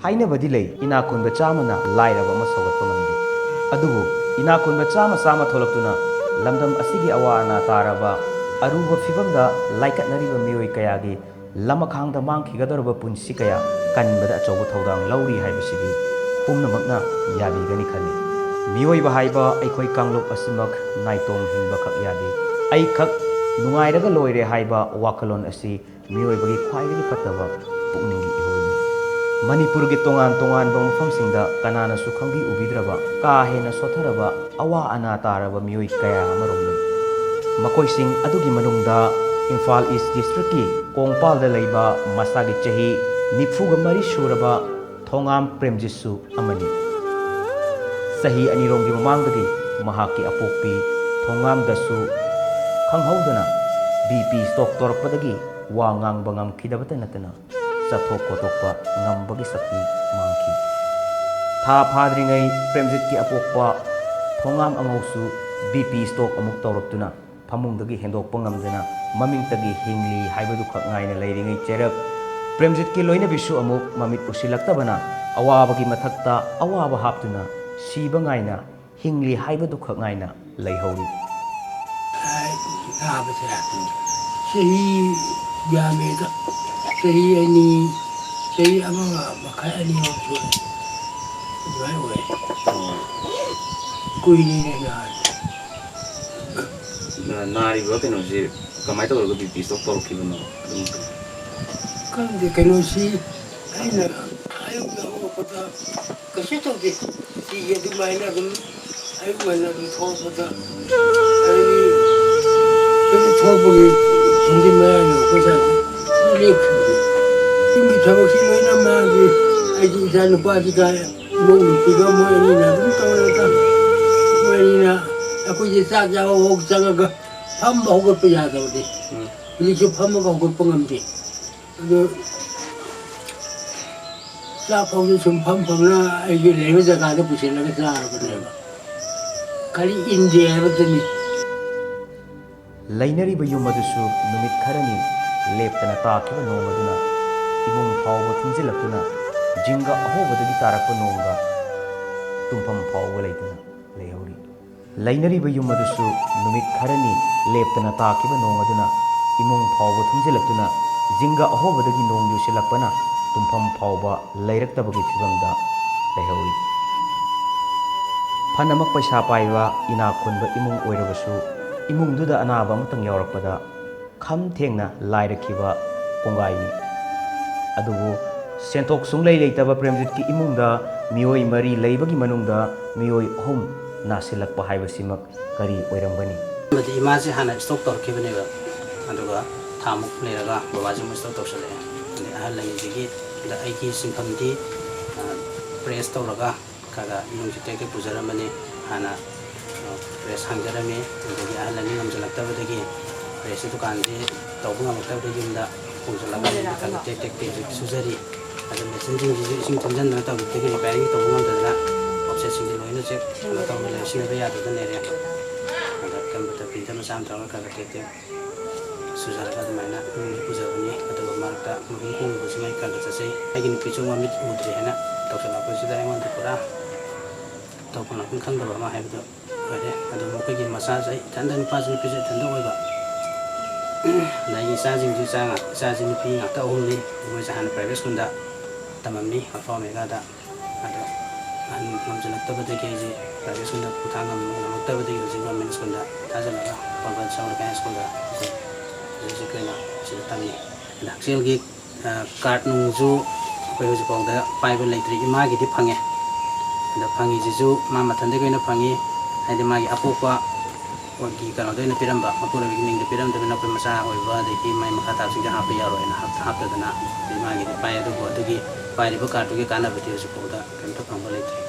Hainabadi lay inakunba chamana lairaba ama sogatpa ngamde adubu inakunba chama tholaptuna lamdam asigi awa ana taraba aruba fibamda laikatnariba miyoi kayagi lamakhangda mangkhigadorba punsi kaya kanbada achobu thodang lauri haibasigi pumnamakna yabigani khali miyoi ba haiba aikoi kangluk asimak naitom hingba khak yadi ai khak nungairaga loire haiba wakalon asi miyoi bagi khwaigi pataba pukningi ihoi Manipur gi tongan bang mafamsingda kanana su khangbi ubidraba ka hena sotharaba awa ana taraba miyoi kaya amaromni makoising adugi manungda Imphal East District ki Kongpal da leiba masagi chahi nifuga mari suraba Thongam Premjisu amani sahi aniromgi mamangdagi mahaki apokpi Thongam dasu khanghaudana BP stock torpadagi wa ngangbang ngamkhidabata natana Sathok kotokpa ngambagi sakti mangki tha phadringai Premjit ki apokpa Thongam angausu BP stock amuk tawraptuna phamungdagi hendokpa ngamdana mamingtagi hingli haibadu khak ngaina leiringai cherap Premjit ki loina bisu amuk mamit usilaktabana awabagi mathakta awaba haptuna siba ngaina hingli haibadu khak ngaina leihauri Sahi Yameda Sahi Ani Sahi Amanga Makai Ani Osu Dua way Kuini Nari ba kano si kamay to ko BP stock torok kibano Kan de kano si Aina Ayo na ako pata Kasi to di Si Yadu Maina Dum Ayo Maina Dum Thol pata Ayo Kasi thol pagi Tunggi Maina Kusa Lek Tinggi Thabak si Maina Maagi Aji Isa Nupa si Kaya Mung Tiga Maina Na Dum Tawala Ta Maina Aku jisa jawa hok sangaga Pamba hokot pa yata wadi Hindi siya pamba ka hokot pa ngamdi Sa pawin sumpam na ay lewa sa kada po sila ka sa araw na Kali India ba tani Lainariba yumadusu numit kharani leptana takiba nomaduna imung phawba thunjilaptuna jinga ahobadagi tarakpa nonga tumpham phawba leituna leihauri Lainariba yumadusu numit kharani leptana takiba nomaduna imung phawba thunjilaptuna jinga ahobadagi nong yusilakpana tumpham phawba leiraktabagi fibamda leihauri Phanamak paisa paiba ina khunba imung oirabasu imungduda anaba amutang yaurakpada kham thengna lairakhiba kongaini adubu sentok sunglei leitaba Premjit ki imungda miyoi mari leibagi manungda miyoi ahum nasilakpa haibasimak kari oirambani madi imase hana stock torkhibaneba aduga thamuk leraga babaji mu stock torsale ane ahal langi jigi da aiki simphamdi press tawraga kaga inungsi teke pujaramani hana press hangjarami adagi ahal langi ngamjalaktabadagi press dukanji tawbu ngamjaktabadagi yumda pujalaga kaga tek tek sujari ada mesin jingi ising thomjandana tawbudagi repairing tawbu ngamjadana offset singi loina check ana tawbala sinaba yadada nere ada computer printer masam tawra kaga tek tek sujaraga admaina pujabani aduga marta muhim kung busimai kaga chasai agin pichu mamit udre hena tawsala sida aimon pura tawpana khangdaba ma haibdo ade adu mokagi masa sai tandan pasu pichu tanda oiba nai sajing ji sanga sajing pi ngata umni mo sahan private school da tamamni afa mega da adu an namjalaktabade keji private school da puthangam namtabade keji government school da tajalaga pabal saur kan school da ji kena sila tani daksel gi card nungju koyo ji pawda paiba leitri imagi di phange da phangi jisu ma mathande koina phangi haide magi apokwa wagi kana doina piramba mapura ning de piram de na pe masa oiba de ki mai makha ta singa hape yaro ena hap dana imagi de pai adu bodugi pai riba card gi kana beti su pawda kenta phangba leitri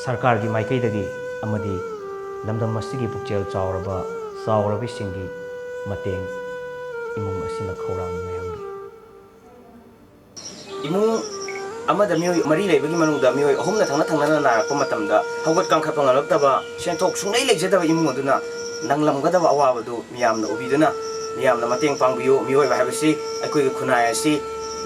Sarkar gi maikaidagi amadi lamdam masigi pukchel chaurabi singi mateng imung asina khawrang mayambi imung amada miyoi mari leibagi manungda miyoi ahumna thangna narakpa matamda hawgat kangkhapang alaktaba senthok sunglei leijadaba imung aduna nanglamgadaba awabadu miyamna ubiduna ꯃꯤꯌꯥꯝꯅ ꯃꯇꯦꯡ ꯄꯥꯡꯕꯤꯌꯨ ꯃꯤꯑꯣꯏꯕ ꯍꯥꯏꯕꯁꯤ ꯑꯩꯈꯣꯏꯒꯤ ꯈꯨꯟꯅꯥꯏ ꯑꯁꯤ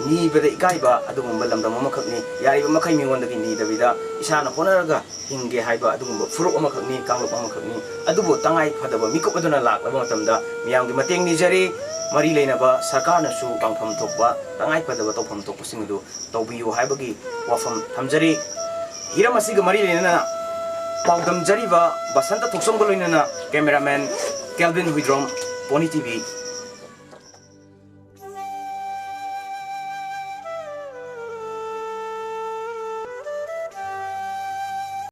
ꯅꯤꯕꯗ ꯏꯀꯥꯏꯕ ꯑꯗꯨꯒꯨꯝꯕ ꯂꯝꯗꯝ ꯑꯃꯈꯛꯅꯤ ꯌꯥꯔꯤꯕ ꯃꯈꯩ ꯃꯤꯉꯣꯟꯗꯒꯤ ꯅꯤꯗꯕꯤꯗ ꯏꯁꯥꯅ ꯍꯣꯠꯅꯔꯒ ꯍꯤꯡꯒꯦ ꯍꯥꯏꯕ ꯑꯗꯨꯒꯨꯝꯕ ꯐꯨꯔꯨꯞ ꯑꯃꯈꯛꯅꯤ ꯀꯥꯡꯂꯨꯞ ꯑꯃꯈꯛꯅꯤ ꯑꯗꯨꯕꯨ ꯇꯉꯥꯏ ꯐꯗꯕ ꯃꯤꯀꯨꯞ ꯑꯗꯨꯅ ꯂꯥꯛꯂꯕ ꯃꯇꯝꯗ ꯃꯤꯌꯥꯝꯒꯤ ꯃꯇꯦꯡ ꯅꯤꯖꯔꯤ ꯃꯔꯤ ꯂꯩꯅꯕ ꯁꯔꯀꯥꯔꯅꯁꯨ ꯄꯥꯡꯐꯝ ꯊꯣꯛꯄ ꯇꯉꯥꯏ ꯐꯗꯕ ꯇꯧꯐꯝ ꯊꯣꯛꯄꯁꯤꯡ ꯑꯗꯨ ꯇꯧꯕꯤꯌꯨ ꯍꯥꯏꯕꯒꯤ ꯋꯥꯐꯝ ꯊꯝꯖꯔꯤ ꯍꯤꯔꯝ ꯑꯁꯤꯒ ꯃꯔꯤ ꯂꯩꯅꯅ ꯄꯥꯎꯗꯝꯖꯔꯤꯕ ꯕꯁꯟꯇ ꯊꯣꯛꯆꯣꯝꯒ ꯂꯣꯏꯅꯅ cameraman Calvin Huidrom pony TV